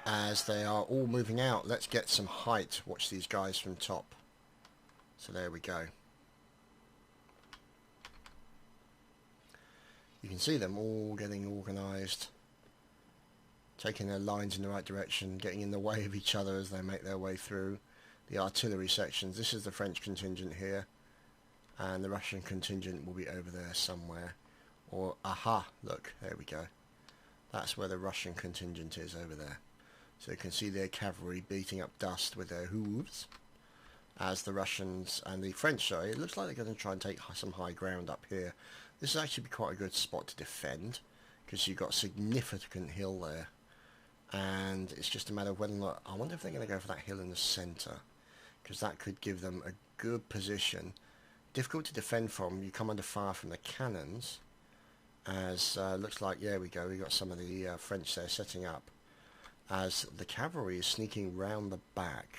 As they are all moving out, let's get some height. Watch these guys from top. So there we go. can see them all getting organised, taking their lines in the right direction, getting in the way of each other as they make their way through the artillery sections. This is the French contingent here, and the Russian contingent will be over there somewhere. Or, aha, look, there we go. That's where the Russian contingent is, over there. So you can see their cavalry beating up dust with their hooves, as the Russians and the French, sorry, it looks like they're going to try and take some high ground up here. This is actually quite a good spot to defend, because you've got a significant hill there. And it's just a matter of whether or not, I wonder if they're going to go for that hill in the centre, because that could give them a good position. Difficult to defend from, you come under fire from the cannons, as looks like, yeah, we go, we got some of the French there setting up, as the cavalry is sneaking round the back.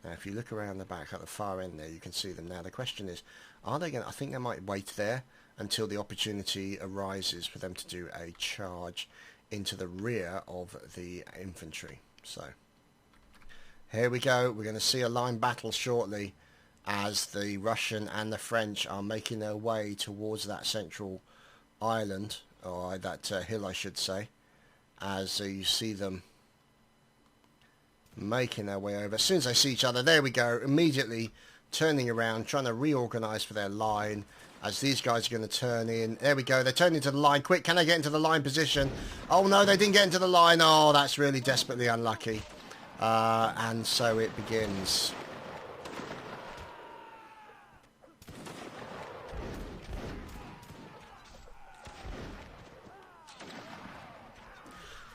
Now if you look around the back at the far end there, you can see them. Now the question is, are they going to, I think they might wait there until the opportunity arises for them to do a charge into the rear of the infantry. So here we go, we're going to see a line battle shortly, as the Russian and the French are making their way towards that central island, or that hill I should say, as you see them making their way over. As soon as they see each other, there we go, immediately turning around, trying to reorganise for their line, as these guys are going to turn in. There we go, they're turning into the line. Quick, can they get into the line position? Oh no, they didn't get into the line. Oh, that's really desperately unlucky. And so it begins.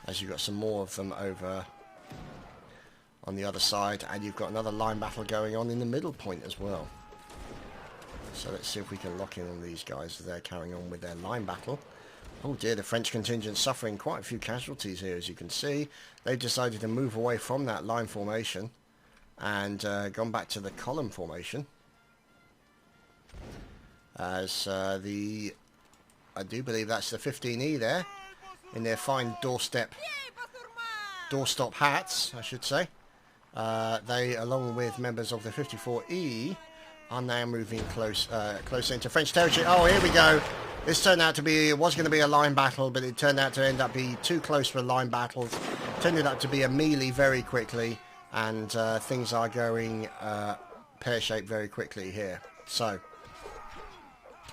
As you've got some more of them over on the other side, and you've got another line battle going on in the middle point as well. So let's see if we can lock in on these guys as they're carrying on with their line battle. Oh dear, the French contingent suffering quite a few casualties here, as you can see. They've decided to move away from that line formation and gone back to the column formation. As I do believe that's the 15E there, in their fine doorstop hats, I should say. They, along with members of the 54E, are now moving closer into French territory. Oh, here we go. This turned out to be, it was going to be a line battle, but it turned out to end up being too close for a line battle. Turned out to be a melee very quickly, and things are going pear-shaped very quickly here. So,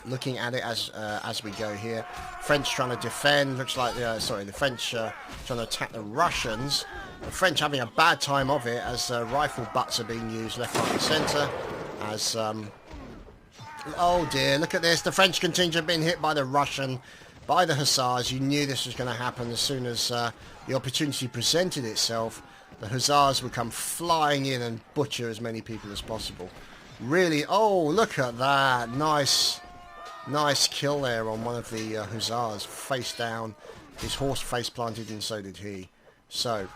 looking at it as we go here, French trying to defend. Looks like the French trying to attack the Russians. The French having a bad time of it, as rifle butts are being used left, right, and centre. As oh dear, look at this! The French contingent being hit by the Hussars. You knew this was going to happen as soon as the opportunity presented itself. The Hussars would come flying in and butcher as many people as possible. Really, oh look at that! Nice kill there on one of the Hussars, face down. His horse face planted, and so did he. So,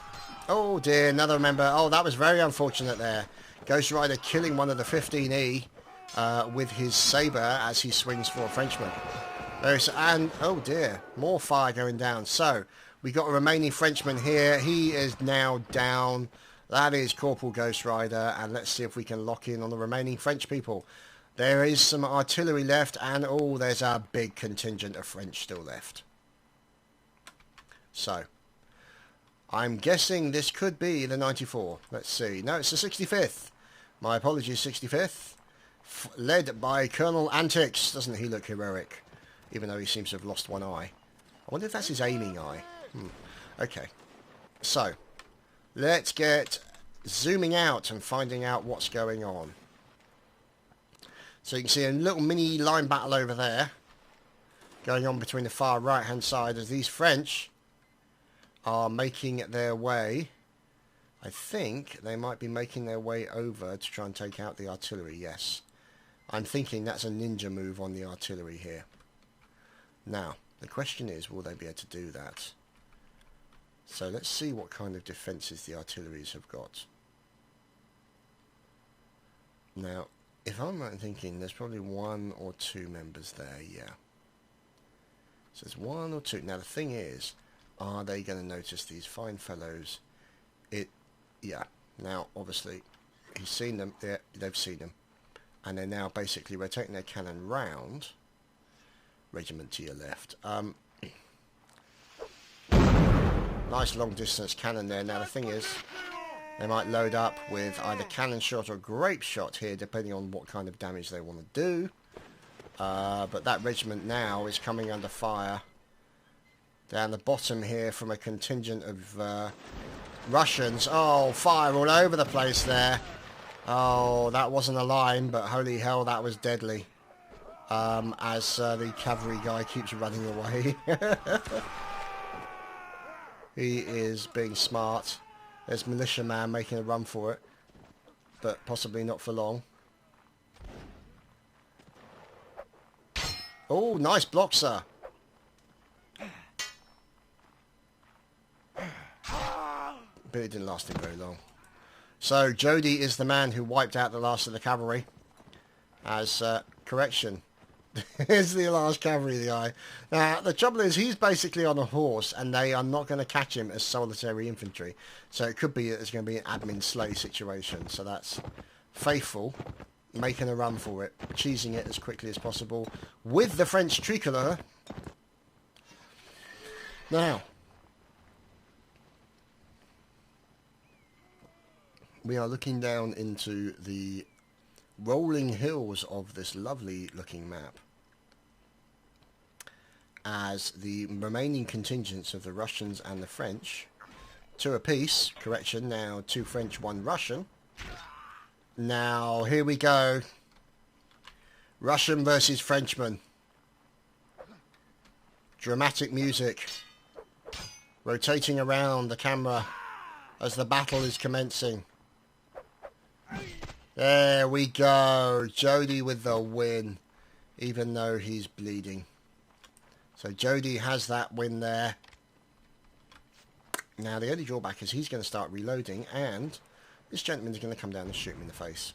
oh dear, another member. Oh, that was very unfortunate there. Ghost Rider killing one of the 15E with his sabre as he swings for a Frenchman. And, oh dear, more fire going down. So, we got a remaining Frenchman here. He is now down. That is Corporal Ghost Rider. And let's see if we can lock in on the remaining French people. There is some artillery left, and oh, there's a big contingent of French still left. So, I'm guessing this could be the 94. Let's see. No, it's the 65th. My apologies, 65th. Led by Colonel Antics. Doesn't he look heroic? Even though he seems to have lost one eye. I wonder if that's his aiming eye. Okay. So, let's get zooming out and finding out what's going on. So you can see a little mini line battle over there going on between the far right hand side, as these French are making their way. I think they might be making their way over to try and take out the artillery, yes. I'm thinking that's a ninja move on the artillery here. Now, the question is, will they be able to do that? So let's see what kind of defences the artilleries have got. Now, if I'm right in thinking, there's probably one or two members there, yeah. So there's one or two. Now the thing is, are they going to notice these fine fellows? Yeah. Now, obviously, he's seen them. They've seen them. And they're now basically rotating their cannon round. regiment to your left. Nice long distance cannon there. Now the thing is, they might load up with either cannon shot or grape shot here, depending on what kind of damage they want to do. But that regiment now is coming under fire down the bottom here from a contingent of Russians. Oh, fire all over the place there. Oh, that wasn't a line, but holy hell, that was deadly. As the cavalry guy keeps running away. He is being smart. There's militiaman making a run for it, but possibly not for long. Oh, nice block, sir. But it didn't last him very long. So Jody is the man who wiped out the last of the cavalry. As correction. Here's the last cavalry guy. Now, the trouble is, he's basically on a horse, and they are not going to catch him as solitary infantry. So it could be that it's going to be an admin slay situation. So that's Faithful making a run for it, cheesing it as quickly as possible with the French tricolour. Now, we are looking down into the rolling hills of this lovely looking map as the remaining contingents of the Russians and the French, 2 apiece, correction, now 2 French, 1 Russian. Now here we go, Russian versus Frenchman, dramatic music, rotating around the camera as the battle is commencing. There we go. Jody with the win, even though he's bleeding. So Jody has that win there. Now the only drawback is he's going to start reloading, and this gentleman's going to come down and shoot him in the face.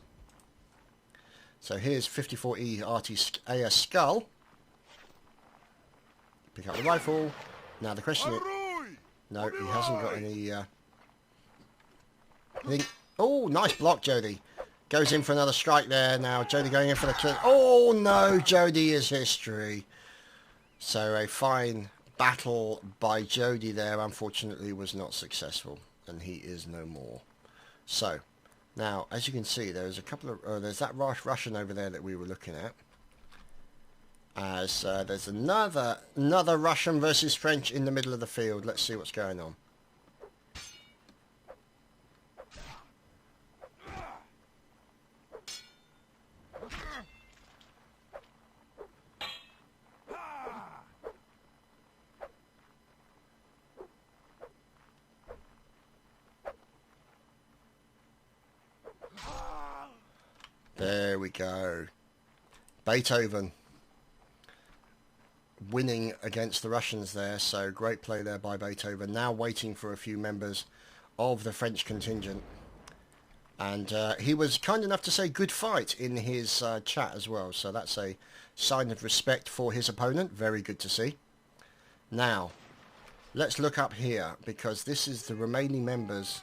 So here's 54E RT AS Skull. Pick up the rifle. Now the question is... No, he hasn't got any... Oh, nice block, Jody. Goes in for another strike there. Now Jody going in for the kill. Oh no, Jody is history. So a fine battle by Jody there, unfortunately, was not successful, and he is no more. So now, as you can see, there's a couple of there's that Russian over there that we were looking at. As there's another Russian versus French in the middle of the field. Let's see what's going on. There we go. Beethoven winning against the Russians there, so great play there by Beethoven. Now waiting for a few members of the French contingent. And he was kind enough to say good fight in his chat as well, so that's a sign of respect for his opponent. Very good to see. Now, let's look up here, because this is the remaining members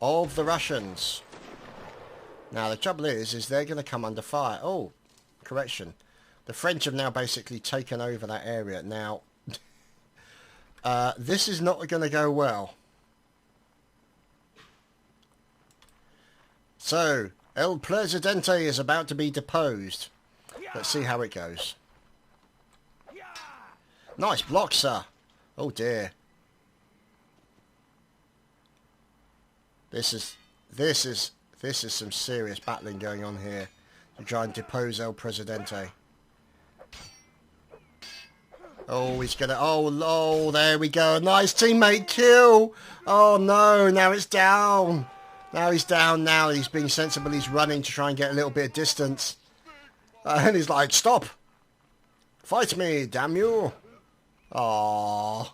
of the Russians. Now the trouble is they're going to come under fire. Oh, correction. The French have now basically taken over that area. Now, this is not going to go well. So, El Presidente is about to be deposed. Let's see how it goes. Nice block, sir. Oh dear. This is some serious battling going on here to try and depose El Presidente. Oh, he's gonna... Oh, there we go. Nice teammate kill. Oh no, now it's down. Now he's down. Now he's being sensible. He's running to try and get a little bit of distance. And he's like, stop. Fight me, damn you. Aww.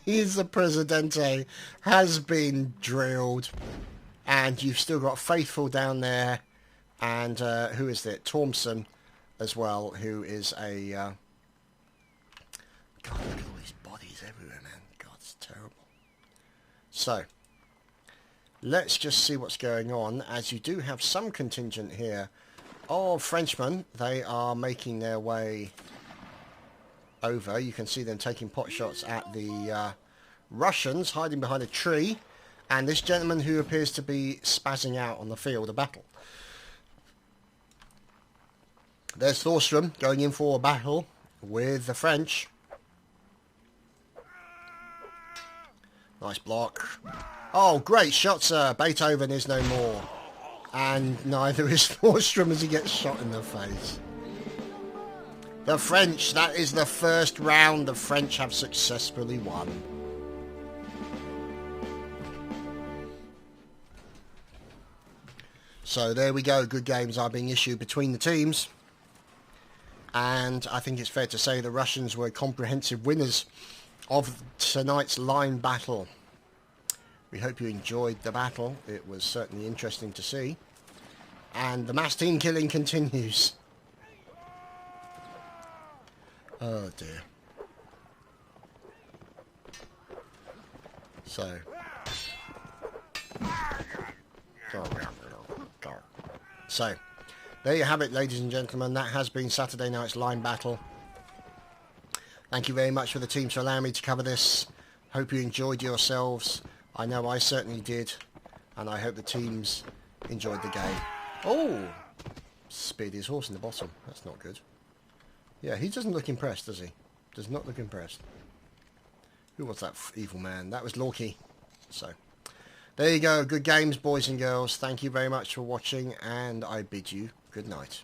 He's the Presidente. Has been drilled. And you've still got Faithful down there. And who is it? Thompson as well, who is a... God, look at all these bodies everywhere, man. God, it's terrible. So, let's just see what's going on, as you do have some contingent here of Frenchmen. They are making their way over. You can see them taking pot shots at the Russians hiding behind a tree, and this gentleman who appears to be spazzing out on the field of battle. There's Thorstrom going in for a battle with the French. Nice block. Oh, great shot, sir. Beethoven is no more. And neither is Thorstrom as he gets shot in the face. The French, that is the first round. The French have successfully won. So there we go. Good games are being issued between the teams. And I think it's fair to say the Russians were comprehensive winners of tonight's line battle. We hope you enjoyed the battle. It was certainly interesting to see. And the mass team killing continues. Oh dear. So, there you have it, ladies and gentlemen. That has been Saturday night's line battle. Thank you very much for the teams for allowing me to cover this. Hope you enjoyed yourselves. I know I certainly did. And I hope the teams enjoyed the game. Oh! Speared his horse in the bottom. That's not good. Yeah, he doesn't look impressed, does he? Does not look impressed. Who was that evil man? That was Lorky. So, there you go. Good games, boys and girls. Thank you very much for watching, and I bid you good night.